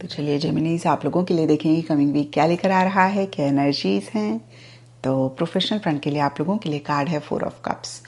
तो चलिए जेमिनीज, आप लोगों के लिए देखेंगे कमिंग वीक क्या लेकर आ रहा है, क्या एनर्जीज हैं। तो प्रोफेशनल फ्रंट के लिए आप लोगों के लिए कार्ड है 4 ऑफ कप्स,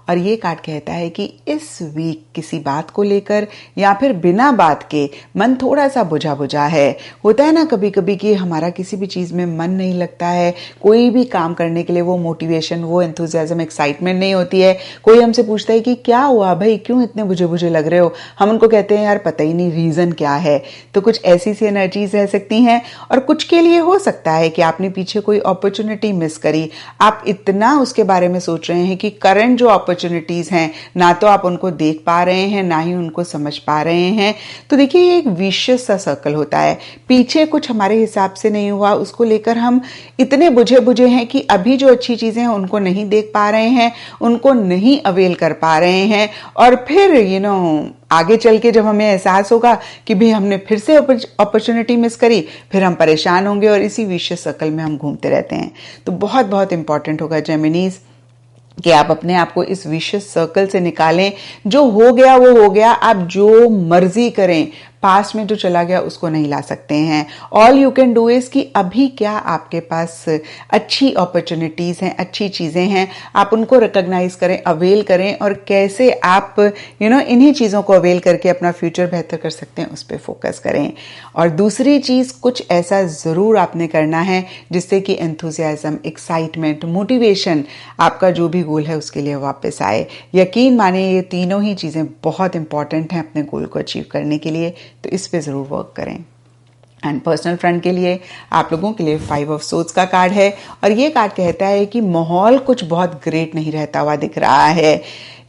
और ये कार्ड कहता है कि इस वीक किसी बात को लेकर या फिर बिना बात के मन थोड़ा सा बुझा बुझा है। होता है ना कभी कभी कि हमारा किसी भी चीज़ में मन नहीं लगता है, कोई भी काम करने के लिए वो मोटिवेशन, वो एंथुजियाज्म, एक्साइटमेंट नहीं होती है। कोई हमसे पूछता है कि क्या हुआ भाई, क्यों इतने बुझे बुझे लग रहे हो, हम उनको कहते हैं यार पता ही नहीं रीज़न क्या है। तो कुछ ऐसी सी एनर्जीज रह सकती हैं, और कुछ के लिए हो सकता है कि आपने पीछे कोई अपॉर्चुनिटी मिस करी। आप इतना उसके बारे में सोच रहे हैं कि करंट जो अपॉर्चुनिटीज हैं ना तो आप उनको देख पा रहे हैं, ना ही उनको समझ पा रहे हैं। तो देखिए ये एक विशियस सा सर्कल होता है, पीछे कुछ हमारे हिसाब से नहीं हुआ, उसको लेकर हम इतने बुझे बुझे हैं कि अभी जो अच्छी चीजें हैं उनको नहीं देख पा रहे हैं, उनको नहीं अवेल कर पा रहे हैं। और फिर आगे चल के जब हमें एहसास होगा कि भी हमने फिर से अपॉर्चुनिटी मिस करी, फिर हम परेशान होंगे और इसी विशियस सर्कल में हम घूमते रहते हैं। तो बहुत बहुत इंपॉर्टेंट होगा जेमिनीज कि आप अपने आप को इस विशियस सर्कल से निकालें। जो हो गया वो हो गया, आप जो मर्जी करें, पास्ट में जो चला गया उसको नहीं ला सकते हैं। All you can do is कि अभी क्या आपके पास अच्छी अपॉर्चुनिटीज हैं, अच्छी चीजें हैं, आप उनको रिकॉग्नाइज करें, अवेल करें, और कैसे आप इन्हीं चीजों को अवेल करके अपना फ्यूचर बेहतर कर सकते हैं उस पर फोकस करें। और दूसरी चीज, कुछ ऐसा जरूर आपने करना है जिससे कि एंथुजियाज्म, एक्साइटमेंट, मोटिवेशन, आपका जो भी गोल है उसके लिए वापस आए। यकीन माने ये तीनों ही चीजें बहुत इंपॉर्टेंट हैं अपने गोल को अचीव करने के लिए, तो इस पे जरूर वर्क करें। एंड पर्सनल फ्रंट के लिए आप लोगों के लिए 5 ऑफ सोर्ड्स का कार्ड है, और ये कार्ड कहता है कि माहौल कुछ बहुत ग्रेट नहीं रहता हुआ दिख रहा है।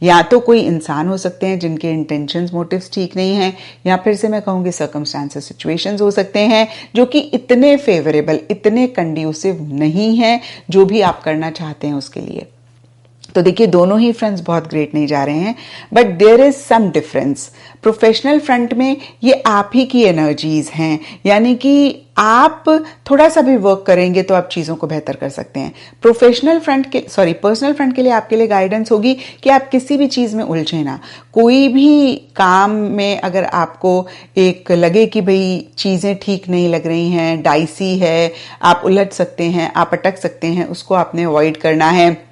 या तो कोई इंसान हो सकते हैं जिनके इंटेंशंस, मोटिव्स ठीक नहीं हैं, या फिर से मैं कहूँगी सर्कमस्टांसेस, सिचुएशंस हो सकते हैं जो कि इतने फेवरेबल, इतने कंड्यूसिव नहीं हैं जो भी आप करना चाहते हैं उसके लिए। तो देखिए दोनों ही फ्रंट्स बहुत ग्रेट नहीं जा रहे हैं, but there is some difference. Professional front में ये आप ही की एनर्जीज हैं, यानी कि आप थोड़ा सा भी वर्क करेंगे तो आप चीज़ों को बेहतर कर सकते हैं। पर्सनल फ्रंट के लिए आपके लिए गाइडेंस होगी कि आप किसी भी चीज़ में उलझे ना। कोई भी काम में अगर आपको एक लगे कि भाई चीज़ें ठीक नहीं लग रही हैं, डाइसी है, आप उलझ सकते हैं, आप अटक सकते हैं, उसको आपने अवॉइड करना है।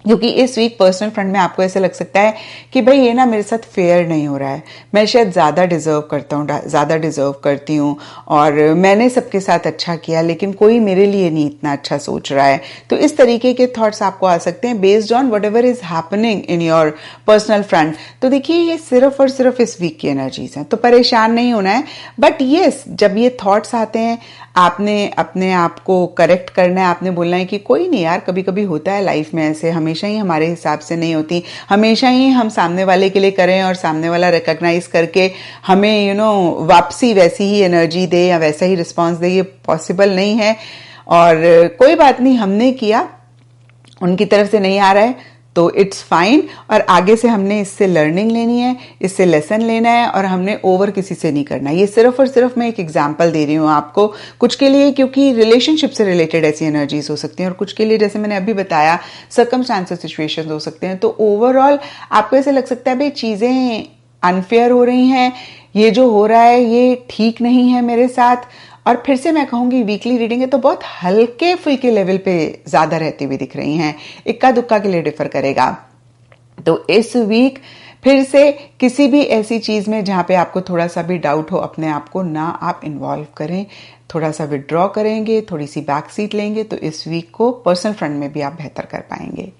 क्योंकि इस वीक पर्सनल फ्रंट में आपको ऐसे लग सकता है कि भाई ये ना मेरे साथ फेयर नहीं हो रहा है, मैं शायद ज़्यादा डिजर्व करता हूँ, ज़्यादा डिजर्व करती हूँ, और मैंने सबके साथ अच्छा किया लेकिन कोई मेरे लिए नहीं इतना अच्छा सोच रहा है। तो इस तरीके के थॉट्स आपको आ सकते हैं based on what ever is happening in your personal front. तो देखिए ये सिर्फ और सिर्फ इस वीक की एनर्जीज हैं, तो परेशान नहीं होना है। बट येस, जब ये थॉट्स आते हैं आपने अपने आप को करेक्ट करना है, आपने बोलना है कि कोई नहीं यार, कभी कभी होता है लाइफ में ऐसे, हमेशा ही हमारे हिसाब से नहीं होती, हमेशा ही हम सामने वाले के लिए करें और सामने वाला रिकॉग्नाइज करके हमें वापसी वैसी ही एनर्जी दे या वैसा ही रिस्पॉन्स दे, ये पॉसिबल नहीं है। और कोई बात नहीं, हमने किया, उनकी तरफ से नहीं आ रहा है तो इट्स फाइन, और आगे से हमने इससे लर्निंग लेनी है, इससे लेसन लेना है, और हमने ओवर किसी से नहीं करना। ये सिर्फ और सिर्फ मैं एक एग्जांपल दे रही हूँ आपको, कुछ के लिए क्योंकि रिलेशनशिप से रिलेटेड ऐसी एनर्जीज हो सकती हैं, और कुछ के लिए जैसे मैंने अभी बताया सर्कमस्टांसेस, सिचुएशंस हो सकते हैं। तो ओवरऑल आपको ऐसे लग सकता है भाई चीजें अनफेयर हो रही हैं, ये जो हो रहा है ये ठीक नहीं है मेरे साथ। और फिर से मैं कहूंगी वीकली रीडिंग है तो बहुत हल्के फुल्के लेवल पे ज्यादा रहती हुई दिख रही हैं, इक्का दुक्का के लिए डिफर करेगा। तो इस वीक फिर से किसी भी ऐसी चीज में जहां पे आपको थोड़ा सा भी डाउट हो, अपने आप को ना आप इन्वॉल्व करें, थोड़ा सा विड्रॉ करेंगे, थोड़ी सी बैक सीट लेंगे, तो इस वीक को पर्सनल फ्रंट में भी आप बेहतर कर पाएंगे।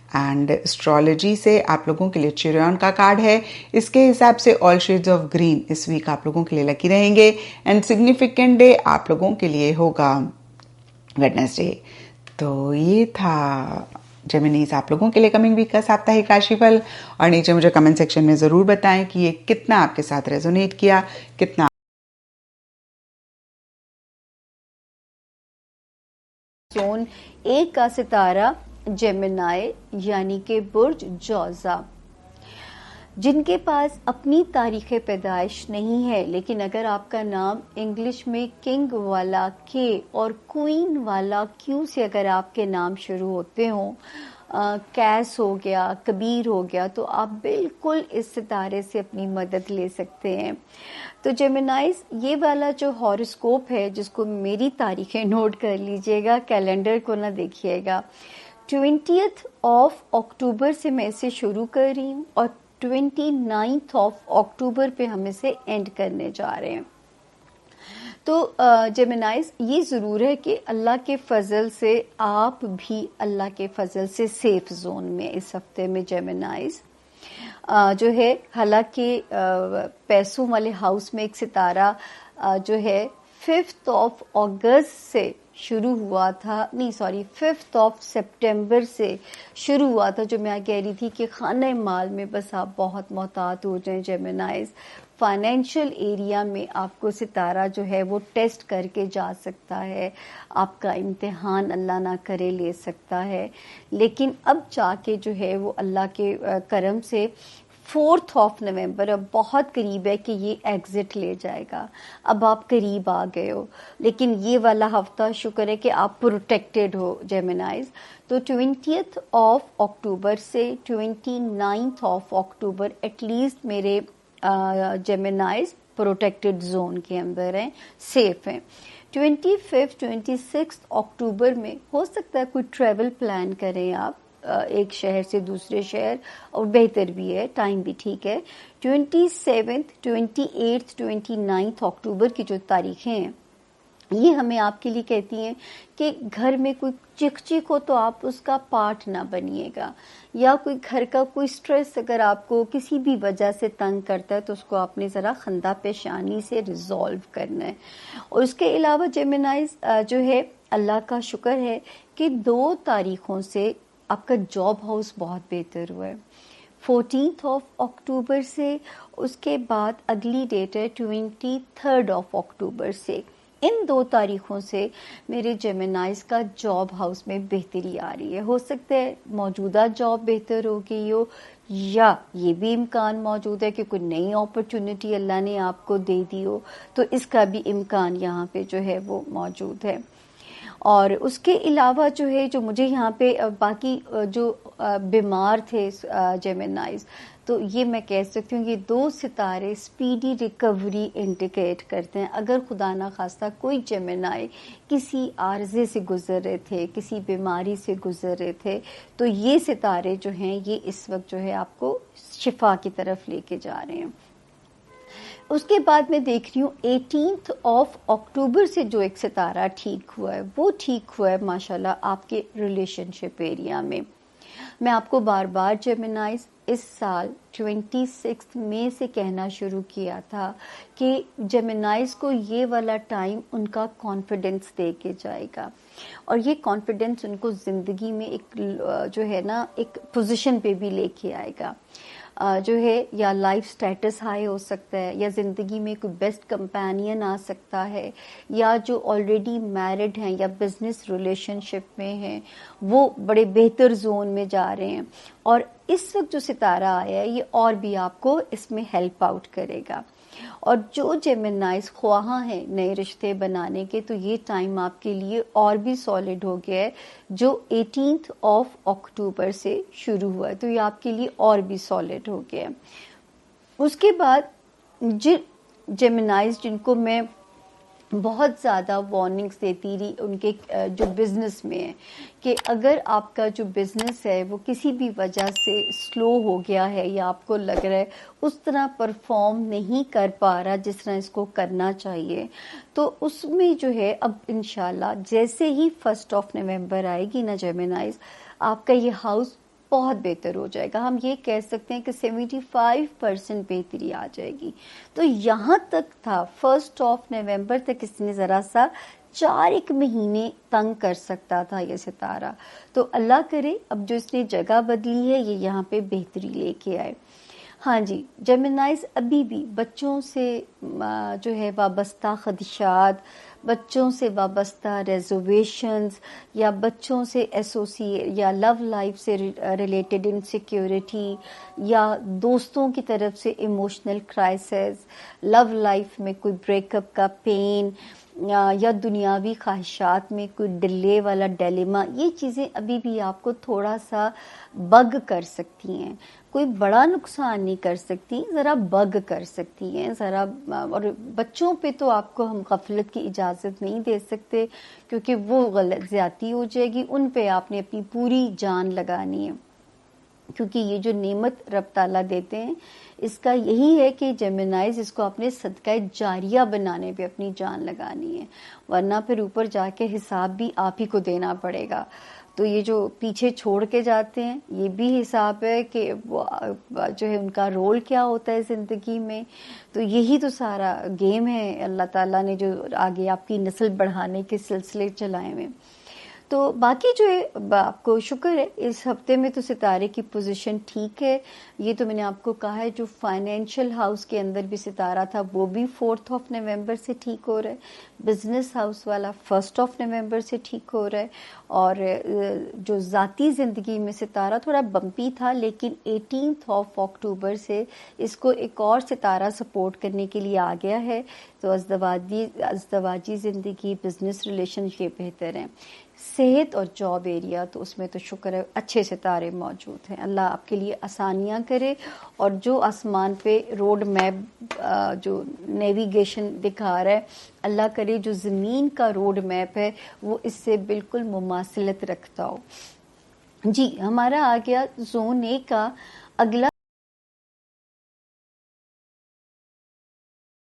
एंड एस्ट्रोलॉजी से आप लोगों के लिए चिरियन का कार्ड है, इसके हिसाब से ऑल शेड्स ऑफ ग्रीन इस वीक आप लोगों के लिए लकी रहेंगे। एंड सिग्निफिकेंट डे आप लोगों के लिए होगा वेडनेसडे। तो ये था जेमिनीज आप लोगों के लिए कमिंग वीक का साप्ताहिक राशिफल, और नीचे मुझे कमेंट सेक्शन में जरूर बताएं कि ये कितना आपके साथ रेजोनेट किया, कितना जोन 1 का सितारा जेमिनाई यानी कि बुर्ज जौज़ा, जिनके पास अपनी तारीख़ पैदाइश नहीं है, लेकिन अगर आपका नाम इंग्लिश में किंग वाला के और क्वीन वाला क्यू से अगर आपके नाम शुरू होते हों, कैस हो गया, कबीर हो गया, तो आप बिल्कुल इस सितारे से अपनी मदद ले सकते हैं। तो जेमिनाइज, ये वाला जो हॉरोस्कोप है, जिसको मेरी तारीखें नोट कर लीजिएगा, कैलेंडर को ना देखिएगा, 20th ऑफ अक्टूबर से मैं इसे शुरू कर रही हूँ और 29th ऑफ अक्टूबर पे हम इसे एंड करने जा रहे हैं। तो जेमिनाइज, ये ज़रूर है कि अल्लाह के फजल से आप भी अल्लाह के फजल से सेफ जोन में इस हफ्ते में जेमिनाइज जो है, हालांकि पैसों वाले हाउस में एक सितारा जो है 5th ऑफ अगस्त से शुरू हुआ था, नहीं सॉरी 5th ऑफ सितंबर से शुरू हुआ था, जो मैं कह रही थी कि खाने माल में बस आप बहुत मोहतात हो जाएं जेमिनाइज। फाइनेंशियल एरिया में आपको सितारा जो है वो टेस्ट करके जा सकता है, आपका इम्तिहान अल्लाह ना करे ले सकता है, लेकिन अब जाके जो है वो अल्लाह के करम से 4th ऑफ नवंबर अब बहुत करीब है कि ये एग्जिट ले जाएगा। अब आप करीब आ गए हो, लेकिन ये वाला हफ्ता शुक्र है कि आप प्रोटेक्टेड हो जेमिनाइज। तो 20th ऑफ अक्टूबर से 29th ऑफ अक्टूबर एटलीस्ट मेरे जेमिनाइज प्रोटेक्टेड जोन के अंदर हैं, सेफ हैं। 25th 26th अक्टूबर में हो सकता है कोई ट्रैवल प्लान करें आप एक शहर से दूसरे शहर, और बेहतर भी है, टाइम भी ठीक है। 27th 28th 29th अक्टूबर की जो तारीखें हैं, ये हमें आपके लिए कहती हैं कि घर में कोई चिक चिक हो तो आप उसका पार्ट ना बनिएगा, या कोई घर का कोई स्ट्रेस अगर आपको किसी भी वजह से तंग करता है तो उसको आपने ज़रा खंदा पेशानी से रिजॉल्व करना है। और उसके अलावा जेमिनाइज जो है, अल्लाह का शुक्र है कि 2 तारीखों से आपका जॉब हाउस बहुत बेहतर हुआ है, 14th ऑफ अक्टूबर से, उसके बाद अगली डेट है 23rd ऑफ अक्टूबर से। इन 2 तारीखों से मेरे जेमिनाइज का जॉब हाउस में बेहतरी आ रही है। हो सकता है मौजूदा जॉब बेहतर हो गई हो, या ये भी इम्कान मौजूद है कि कोई नई अपॉर्चुनिटी अल्लाह ने आपको दे दी हो, तो इसका भी इम्कान यहाँ पे जो है वो मौजूद है। और उसके अलावा जो है, जो मुझे यहाँ पे बाकी जो बीमार थे जेमिनाइज, तो ये मैं कह सकती हूँ ये 2 सितारे स्पीडी रिकवरी इंडिकेट करते हैं। अगर खुदा ना खास्ता कोई जेमिनाई किसी आर्जे से गुजर रहे थे, किसी बीमारी से गुजर रहे थे, तो ये सितारे जो हैं ये इस वक्त जो है आपको शिफा की तरफ लेके जा रहे हैं। उसके बाद मैं देख रही हूँ 18th ऑफ अक्टूबर से जो एक सितारा ठीक हुआ है, वो ठीक हुआ है माशाल्लाह आपके रिलेशनशिप एरिया में। मैं आपको बार बार जेमिनाइज इस साल 26 मई से कहना शुरू किया था कि जेमिनाइज को ये वाला टाइम उनका कॉन्फिडेंस दे के जाएगा, और ये कॉन्फिडेंस उनको ज़िंदगी में एक जो है ना एक पोजीशन पे भी लेके आएगा। जो है या लाइफ स्टेटस हाई हो सकता है, या ज़िंदगी में कोई बेस्ट कंपेनियन आ सकता है, या जो ऑलरेडी मैरिड हैं या बिजनेस रिलेशनशिप में हैं वो बड़े बेहतर जोन में जा रहे हैं। और इस वक्त जो सितारा आया है ये और भी आपको इसमें हेल्प आउट करेगा। और जो जेमिनाइज ख्वाह हैं नए रिश्ते बनाने के, तो ये टाइम आपके लिए और भी सॉलिड हो गया है, जो 18th ऑफ अक्टूबर से शुरू हुआ है, तो ये आपके लिए और भी सॉलिड हो गया है। उसके बाद जेमिनाइज जिनको मैं बहुत ज़्यादा वार्निंग्स देती रही उनके जो बिज़नेस में है, कि अगर आपका जो बिज़नेस है वो किसी भी वजह से स्लो हो गया है, या आपको लग रहा है उस तरह परफॉर्म नहीं कर पा रहा जिस तरह इसको करना चाहिए, तो उसमें जो है अब इंशाल्लाह जैसे ही 1 नवंबर आएगी ना जेमिनाइज, आपका ये हाउस बहुत बेहतर हो जाएगा। हम ये कह सकते हैं कि 75% बेहतरी आ जाएगी। तो यहाँ तक था 1 नवंबर तक इसने ज़रा सा 4 महीने तंग कर सकता था ये सितारा, तो अल्लाह करे अब जो इसने जगह बदली है ये यहाँ पे बेहतरी लेके आए। हाँ जी, जेमिनाइज अभी भी बच्चों से जो है वाबस्ता खदशात, बच्चों से वाबस्ता रिजर्वेशंस या बच्चों से एसोसिएट या लव लाइफ से रिलेटेड इनसिक्योरिटी या दोस्तों की तरफ से इमोशनल क्राइसिस, लव लाइफ में कोई ब्रेकअप का पेन या दुनियावी ख्वाहिशात में कोई डिले वाला डिलेमा, ये चीज़ें अभी भी आपको थोड़ा सा बग कर सकती हैं। कोई बड़ा नुकसान नहीं कर सकती, ज़रा बग कर सकती हैं ज़रा। और बच्चों पे तो आपको हम गफलत की इजाज़त नहीं दे सकते क्योंकि वो गलत ज़्यादती हो जाएगी, उन पे आपने अपनी पूरी जान लगानी है क्योंकि ये जो नेमत रब ताला देते हैं इसका यही है कि जेमिनाइज इसको अपने सदका जारिया बनाने पे अपनी जान लगानी है, वरना फिर ऊपर जाके हिसाब भी आप ही को देना पड़ेगा। तो ये जो पीछे छोड़ के जाते हैं ये भी हिसाब है कि वो जो है उनका रोल क्या होता है ज़िंदगी में। तो यही तो सारा गेम है अल्लाह ताला ने जो आगे आपकी नस्ल बढ़ाने के सिलसिले चलाए हुए। तो बाकी जो है आपको शुक्र है इस हफ्ते में तो सितारे की पोजीशन ठीक है। ये तो मैंने आपको कहा है, जो फाइनेंशियल हाउस के अंदर भी सितारा था वो भी 4 नवंबर से ठीक हो रहा है, बिजनेस हाउस वाला 1 नवंबर से ठीक हो रहा है। और जो ज़ाती ज़िंदगी में सितारा थोड़ा बम्पी था लेकिन 18 अक्टूबर से इसको एक और सितारा सपोर्ट करने के लिए आ गया है। तो अज़दवाजी ज़िंदगी, बिजनेस रिलेशनशिप बेहतर हैं। सेहत और जॉब एरिया तो उसमें तो शुक्र है अच्छे सितारे मौजूद हैं। अल्लाह आपके लिए आसानियां करे और जो आसमान पे रोड मैप जो नेविगेशन दिखा रहा है, अल्लाह करे जो ज़मीन का रोड मैप है वो इससे बिल्कुल मुमासिलत रखता हो। जी, हमारा आ गया ज़ोन ए का अगला